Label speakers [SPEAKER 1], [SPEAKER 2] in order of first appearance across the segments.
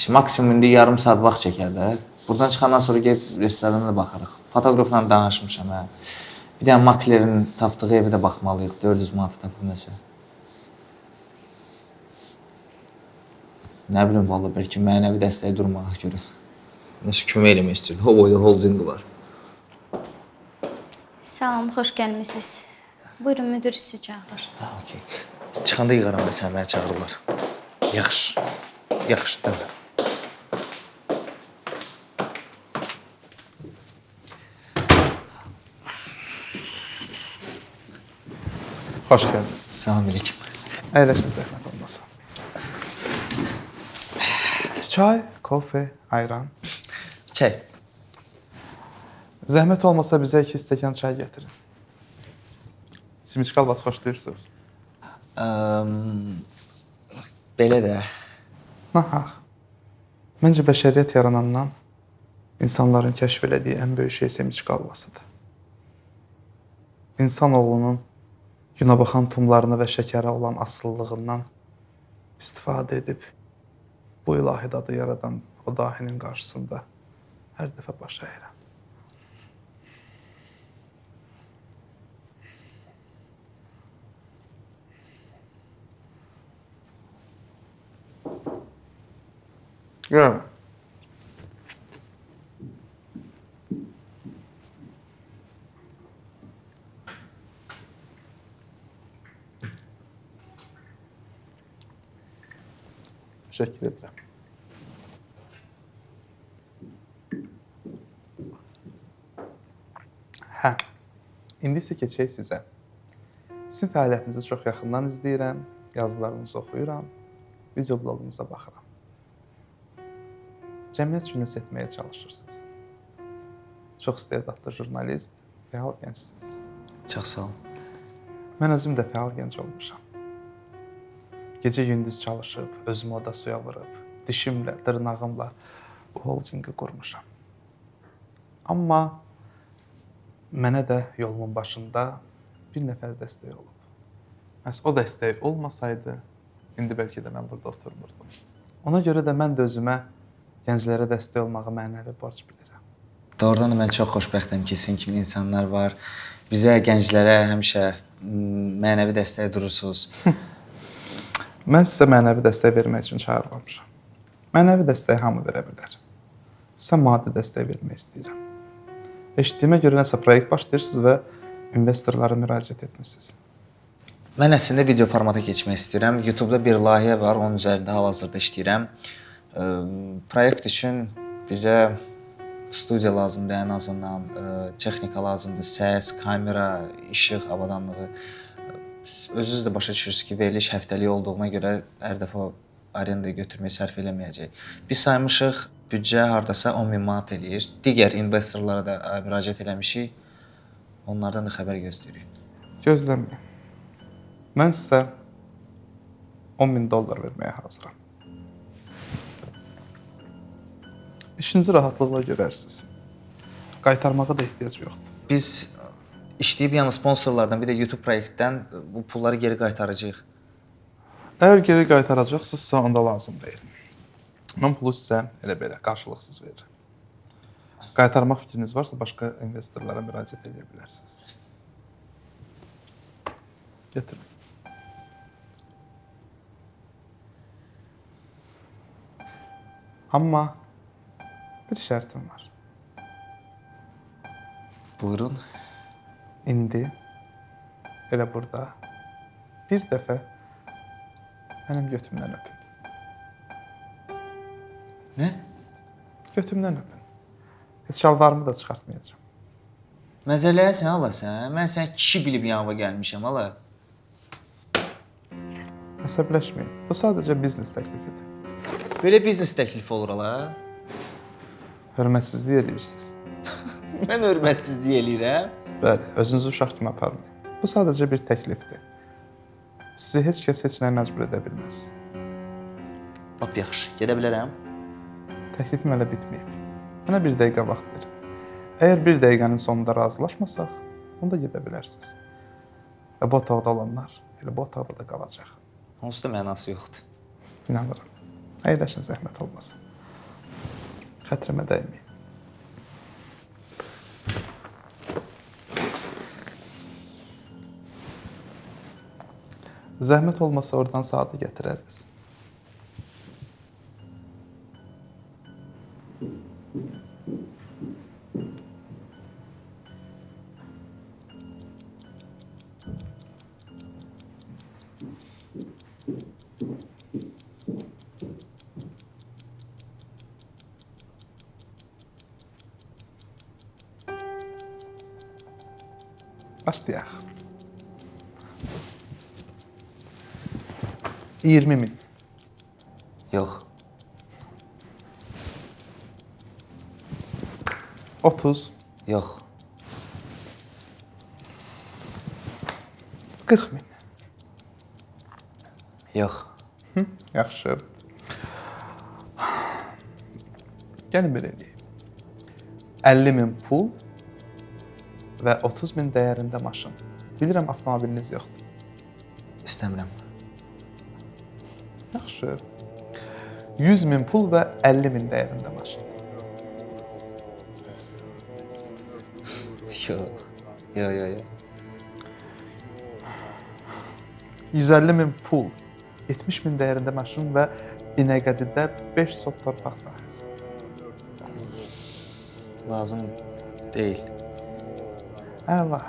[SPEAKER 1] Maksimum indi yarım saat vaxt çəkər də. Buradan çıxandan sonra gedib restorana da baxarıq. Fotoqrafla danışmışam hə. Bir dənə maklerin tapdığı evə də baxmalıyıq. 400 manata tapıb nəsə. Nə bilim vallahi bəlkə mənəvi dəstəyi durmağa görə. Nəsə kömək eləmək istəyirdi. O boyda holdinqi var.
[SPEAKER 2] Salam, xoş gəlmisiniz. Buyurun, müdür sizi çağırır.
[SPEAKER 1] Ha, okey. Çıxanda yığaram da sən məni çağırırlar. Yaxşı. Yaxşı, tamam.
[SPEAKER 3] Xoş gəldiniz.
[SPEAKER 1] Salam əleykum.
[SPEAKER 3] Əyləşin zəhmət olmasa. Çay, kofe, ayran.
[SPEAKER 1] Çək.
[SPEAKER 3] Zəhmət olmasa bizə 2 stəkan çay gətirin. Simiç kalbası xoşlayırsınız?
[SPEAKER 1] Belə də.
[SPEAKER 3] Nahaq. Məncə bəşəriyyət yaranandan insanların kəşf elədiyi ən böyük şey simiç kalbasıdır. İnsanoğlunun günabaxan tumlarını və şəkərə olan asılılığından istifadə edib bu ilahi dadı yaradan o dahinin qarşısında hər dəfə baş əyirəm. Görəm. Təşəkkür edirəm. Hə, indi isə keçək sizə. Sizin fəaliyyətinizi çox yaxından izləyirəm, yazılarınızı oxuyuram, video blogunuza baxıram. Cəmiyyət üçün nəsə etməyə çalışırsınız. Çox istedadlı jurnalist, fəal gəncsiniz.
[SPEAKER 1] Çox sağ ol.
[SPEAKER 3] Mən özüm də fəal gənc olmuşam. Gecə-gündüz çalışıb, özümü oda suya vurub, dişimlə, dırnağımla bu holdinqi qurmuşam. Amma mənə də yolumun başında bir nəfər dəstək olub. Məhz o dəstək olmasaydı, indi bəlkə də mən burada oturmurdum. Ona görə də mən də özümə gənclərə dəstək olmağı mənəvi borc bilirəm.
[SPEAKER 1] Doğrudan da mən çox xoşbəxtəm ki, sizin kimi insanlar var. Bizə, gənclərə həmişə mənəvi dəstək durursunuz.
[SPEAKER 3] Mən sizə mənəvi dəstək vermək üçün çağırmamışam. Mənəvi dəstək hamı verə bilər. Sizə maddi dəstək vermək istəyirəm. Eşitdiyimə görə nəsə proyekt başlayırsınız və investorlara müraciət etmişsiniz.
[SPEAKER 1] Mən əslində video formata keçmək istəyirəm. YouTube-da bir layihə var, onun üzərində hal-hazırda işləyirəm. Proyekt üçün bizə studiya lazımdır ən azından, texnika lazımdır, səs, kamera, işıq, avadanlığı. Özünüz də başa düşürsünüz ki, veriliş həftəlik olduğuna görə hər dəfə arenda götürməyə sərf eləməyəcək. Biz saymışıq, büdcə hardasa 10.000 manat eləyir. Digər investorlara da müraciət eləmişik. Onlardan da xəbər gözləyirik.
[SPEAKER 3] Gözləməyin. Mən sizə $10.000 verməyə hazıram. İşinizi rahatlıqla görərsiniz. Qaytarmağa da ehtiyac yoxdur.
[SPEAKER 1] Biz işləyib yəni sponsorlardan, bir də YouTube proyektdən bu pulları geri qaytaracağıq.
[SPEAKER 3] Əgər geri qaytaracaqsınızsa, onda lazım deyil. Mən pulu sizə elə belə qarşılıqsız verirəm. Qaytarmaq fikriniz varsa, başqa investorlara müraciət edə bilərsiniz. Götürün. Amma bir şərtim var.
[SPEAKER 1] Buyurun.
[SPEAKER 3] İndi elə burada bir dəfə mənim götümdən öpün.
[SPEAKER 1] Nə?
[SPEAKER 3] Götümdən öpün. Heç şalvarımı da çıxartmayacağam.
[SPEAKER 1] Məzələyəsən hala sən. Mən sən kişi bilib yanıma gəlmişəm hala.
[SPEAKER 3] Əsəbləşməyin. Bu sadəcə biznes təklifidir.
[SPEAKER 1] Belə biznes təklifi olur hala.
[SPEAKER 3] Hörmətsizlik edirsiniz.
[SPEAKER 1] Mən hörmətsizlik eləyirəm.
[SPEAKER 3] Bəli, özünüzü uşaq kimi aparmayın. Bu sadəcə bir təklifdir. Sizi heç kəs heç nəyə məcbur edə bilməz.
[SPEAKER 1] Lap yaxşı. Gedə bilərəm.
[SPEAKER 3] Təklifim hələ bitməyib. Mənə bir dəqiqə vaxt verin. Əgər bir dəqiqənin sonunda razılaşmasaq, onda gedə bilərsiniz. Və bu otaqda olanlar elə bu otaqda da qalacaq.
[SPEAKER 1] Onsuz da mənası yoxdur.
[SPEAKER 3] İnanıram. Əyləşin, zəhmət olmasın. Xətrimə dəyməyin. Zəhmət olmasa oradan saatı gətirəriz. Başlayaq. 20.000.
[SPEAKER 1] Yox.
[SPEAKER 3] 30.
[SPEAKER 1] Yox.
[SPEAKER 3] 40.000.
[SPEAKER 1] Yox.
[SPEAKER 3] Yaxşı. Gəlin belə eləyək. 50.000 pul və 30.000 dəyərində maşın. Bilirəm, avtomobiliniz yoxdur.
[SPEAKER 1] İstəmirəm.
[SPEAKER 3] Yaxşı. 100.000 pul və 50.000 dəyərində maşın.
[SPEAKER 1] Yox. Yox.
[SPEAKER 3] 150.000 pul, 70.000 dəyərində maşın və İnəqədidə 5 sot torpaq sahəsi.
[SPEAKER 1] Lazım deyil.
[SPEAKER 3] Əla.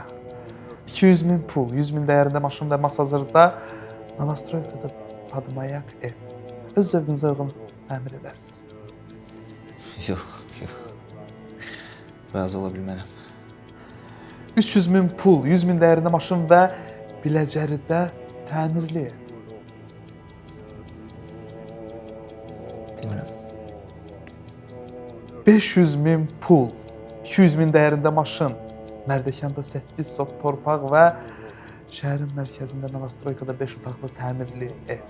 [SPEAKER 3] 200.000 pul, 100.000 dəyərində maşın və Masazırda Novostroyevkada Padmayak ev. Öz zövqünüzə uyğun təmir edərsiniz.
[SPEAKER 1] Yox. Razı ola bilmərəm.
[SPEAKER 3] 300.000 pul, 100.000 dəyərində maşın və Biləcəridə təmirli ev.
[SPEAKER 1] Bilmirəm.
[SPEAKER 3] 500.000 pul, 200.000 dəyərində maşın, Mərdəkanda 8 sot torpaq və şəhərin mərkəzində Novostroykada 5 otaqlı təmirli ev.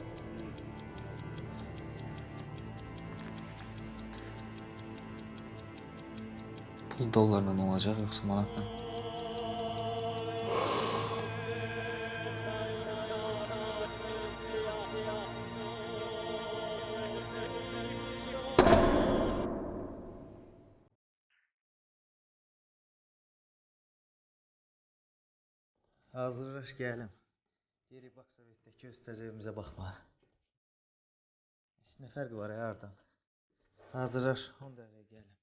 [SPEAKER 1] Pul dollarla olacaq yoxsa manatla? Hazırlaş gəlim. Geri bax Sovetdəki öz təcrübəmizə baxma. Heç nə fərqi var ya hardan? Hazırlaş, 10 dəqiqə gəlim.